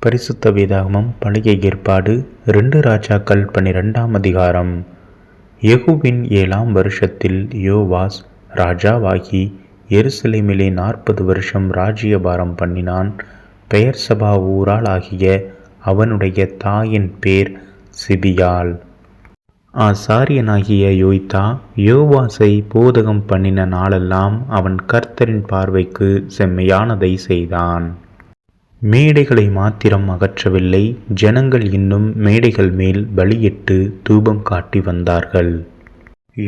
பரிசுத்த வேதாகமம் பழைய ஏற்பாடு 2 ராஜாக்கள் 12ஆம் அதிகாரம். யெகூவின் 7ஆம் வருஷத்தில் யோவாஸ் ராஜாவாகி எருசலேமிலே 40 வருஷம் ராஜ்யபாரம் பண்ணினான். பெயர்சபா ஊராள் ஆகிய அவனுடைய தாயின் பேர் சிபியாள். ஆசாரியனாகிய யோய்தா யோவாசை போதகம் பண்ணின நாளெல்லாம் அவன் கர்த்தரின் பார்வைக்கு செம்மையானதை செய்தான். மேடைகளை மாத்திரம் அகற்றவில்லை, ஜனங்கள் இன்னும் மேடைகள் மேல் பலியிட்டு தூபம் காட்டி வந்தார்கள்.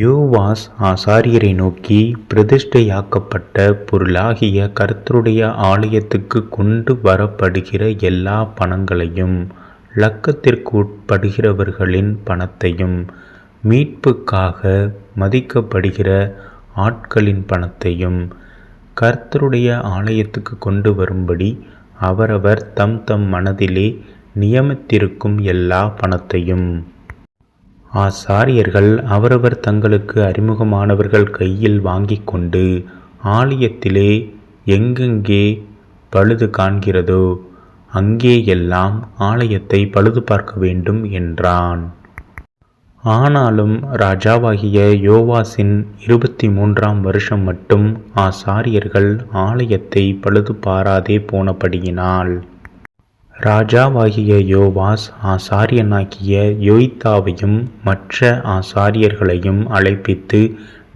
யோவாஸ் ஆசாரியரை நோக்கி, பிரதிஷ்டையாக்கப்பட்ட பொருளாகிய கர்த்தருடைய ஆலயத்துக்கு கொண்டு வரப்படுகிற எல்லா பணங்களையும், லக்கத்திற்கு உட்படுகிறவர்களின் பணத்தையும், மீட்புக்காக மதிக்கப்படுகிற ஆட்களின் பணத்தையும், கர்த்தருடைய ஆலயத்துக்கு கொண்டு வரும்படி அவரவர் தம் தம் மனதிலே நியமித்திருக்கும் எல்லா பணத்தையும், ஆசாரியர்கள் அவரவர் தங்களுக்கு அறிமுகமானவர்கள் கையில் வாங்கி கொண்டு ஆலயத்திலே எங்கெங்கே பழுது காண்கிறதோ அங்கே எல்லாம் ஆலயத்தை பழுது பார்க்க வேண்டும் என்றான். ஆனாலும் ராஜாவாகிய யோவாசின் 23ஆம் வருஷம் மட்டும் ஆசாரியர்கள் ஆலயத்தை பழுது பாராதே போனபடியினால், ராஜாவாகிய யோவாஸ் ஆசாரியனாகிய யோய்தாவையும் மற்ற ஆசாரியர்களையும் அழைப்பித்து,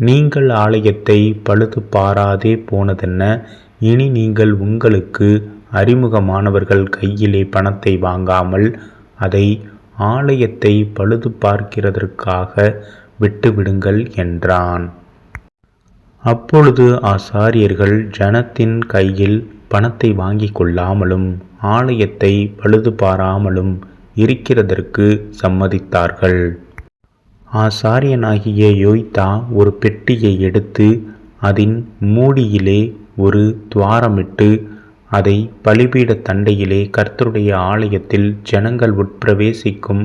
நீங்கள் ஆலயத்தை பழுது பாராதே போனதென்ன? இனி நீங்கள் உங்களுக்கு அறிமுகமானவர்கள் கையிலே பணத்தை வாங்காமல் அதை ஆலயத்தை பழுது பார்க்கிறதற்காக விட்டுவிடுங்கள் என்றான். அப்பொழுது ஆசாரியர்கள் ஜனத்தின் கையில் பணத்தை வாங்கி கொள்ளாமலும் ஆலயத்தை பழுது பாராமலும் இருக்கிறதற்கு சம்மதித்தார்கள். ஆசாரியனாகிய யோய்தா ஒரு பெட்டியை எடுத்து அதன் மூடியிலே ஒரு துவாரமிட்டு அதை பலிபீட தண்டையிலே கர்த்தருடைய ஆலயத்தில் ஜனங்கள் உட்பிரவேசிக்கும்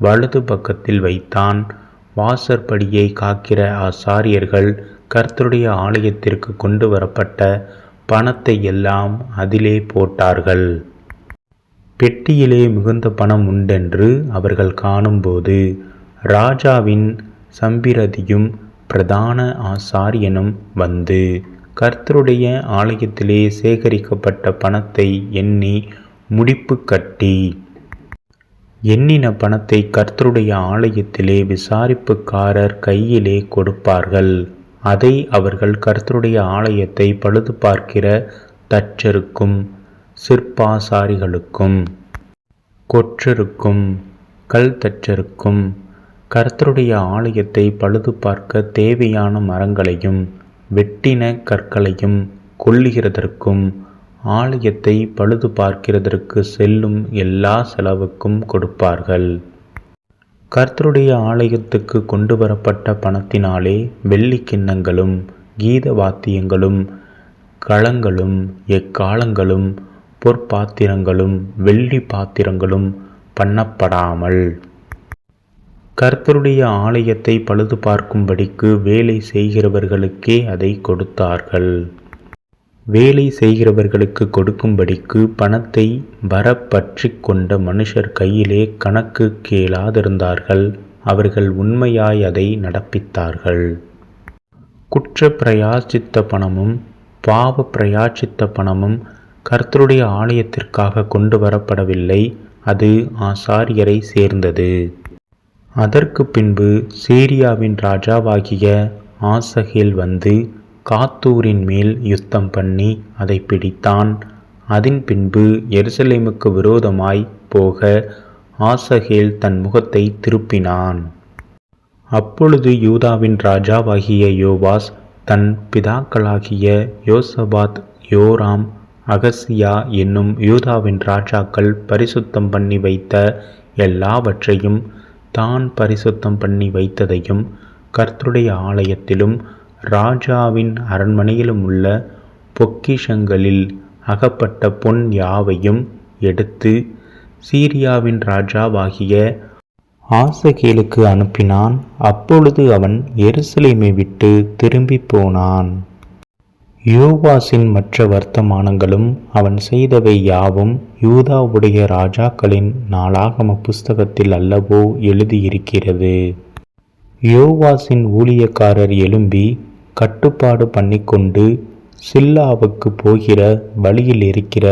வலது பக்கத்தில் வைத்தான். வாசற்படியை காக்கிற ஆசாரியர்கள் கர்த்தருடைய ஆலயத்திற்கு கொண்டு வரப்பட்ட பணத்தை எல்லாம் அதிலே போட்டார்கள். பெட்டியிலே மிகுந்த பணம் உண்டென்று அவர்கள் காணும்போது, ராஜாவின் சம்பிரதியும் பிரதான ஆசாரியனும் வந்து கர்த்தருடைய ஆலயத்திலே சேகரிக்கப்பட்ட பணத்தை எண்ணி முடிப்பு கட்டி, எண்ணின பணத்தை கர்த்தருடைய ஆலயத்திலே விசாரிப்புக்காரர் கையிலே கொடுப்பார்கள். அதை அவர்கள் கர்த்தருடைய ஆலயத்தை பழுது பார்க்கிற தச்சருக்கும், சிற்பாசாரிகளுக்கும், கொற்றருக்கும், கல் தச்சருக்கும், கர்த்தருடைய ஆலயத்தை பழுது பார்க்க தேவையான மரங்களையும் வெட்டின கற்களையும் கொள்ளுகிறதற்கும், ஆலயத்தை பழுது பார்க்கிறதற்கு செல்லும் எல்லா செலவுக்கும் கொடுப்பார்கள். கர்த்தருடைய ஆலயத்துக்கு கொண்டு வரப்பட்ட பணத்தினாலே வெள்ளி கிண்ணங்களும், கீத வாத்தியங்களும், களங்களும், எக்காலங்களும், பொற்பாத்திரங்களும், வெள்ளி பாத்திரங்களும் பண்ணப்படாமல், கர்த்தருடைய ஆலயத்தை பழுது பார்க்கும்படிக்கு வேலை செய்கிறவர்களுக்கே அதை கொடுத்தார்கள். வேலை செய்கிறவர்களுக்கு கொடுக்கும்படிக்கு பணத்தை வரப்பற்றி கொண்ட மனுஷர் கையிலே கணக்கு கேளாதிருந்தார்கள். அவர்கள் உண்மையாய் அதை நடப்பித்தார்கள். குற்ற பிரயாச்சித்த பணமும் பாவ பிரயாச்சித்த பணமும் கர்த்தருடைய ஆலயத்திற்காக கொண்டு வரப்படவில்லை. அது ஆசாரியரை சேர்ந்தது. அதற்கு பின்பு சீரியாவின் ராஜாவாகிய ஆசகேல் வந்து காத்தூரின் மேல் யுத்தம் பண்ணி அதை பிடித்தான். அதன் பின்பு எருசலேமுக்கு விரோதமாய் போக ஆசகேல் தன் முகத்தை திருப்பினான். அப்பொழுது யூதாவின் ராஜாவாகிய யோவாஸ் தன் பிதாக்களாகிய யோசபாத், யோராம், அகசியா என்னும் யூதாவின் ராஜாக்கள் பரிசுத்தம் பண்ணி வைத்த எல்லாவற்றையும், தான் பரிசுத்தம் பண்ணி வைத்ததையும், கர்த்தருடைய ஆலயத்திலும் ராஜாவின் அரண்மனையிலும் உள்ள பொக்கிஷங்களில் அகப்பட்ட பொன் யாவையும் எடுத்து சீரியாவின் ராஜாவாகிய ஆசகேலுக்கு அனுப்பினான். அப்பொழுது அவன் எருசலேமை விட்டு திரும்பி போனான். யோவாசின் மற்ற வர்த்தமானங்களும் அவன் செய்தவை யாவும் யூதாவுடைய ராஜாக்களின் நாளாகம புஸ்தகத்தில் அல்லவோ எழுதியிருக்கிறது. யோவாசின் ஊழியக்காரர் எழும்பி கட்டுப்பாடு பண்ணிக்கொண்டு சில்லாவுக்கு போகிற வழியில் இருக்கிற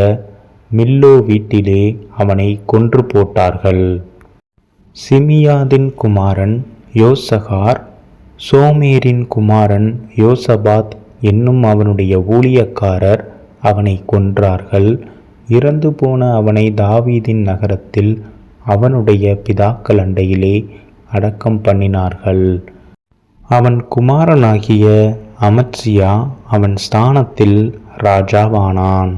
மில்லோ வீட்டிலே அவனை கொன்று போட்டார்கள். சிமியாதின் குமாரன் யோசகார், சோமேரின் குமாரன் யோசபாத் என்னும் அவனுடைய ஊழியக்காரர் அவனை கொன்றார்கள். இறந்து போன அவனை தாவீதின் நகரத்தில் அவனுடைய பிதாக்கள் அண்டையிலே அடக்கம் பண்ணினார்கள். அவன் குமாரனாகிய அமத்சியா அவன் ஸ்தானத்தில் ராஜாவானான்.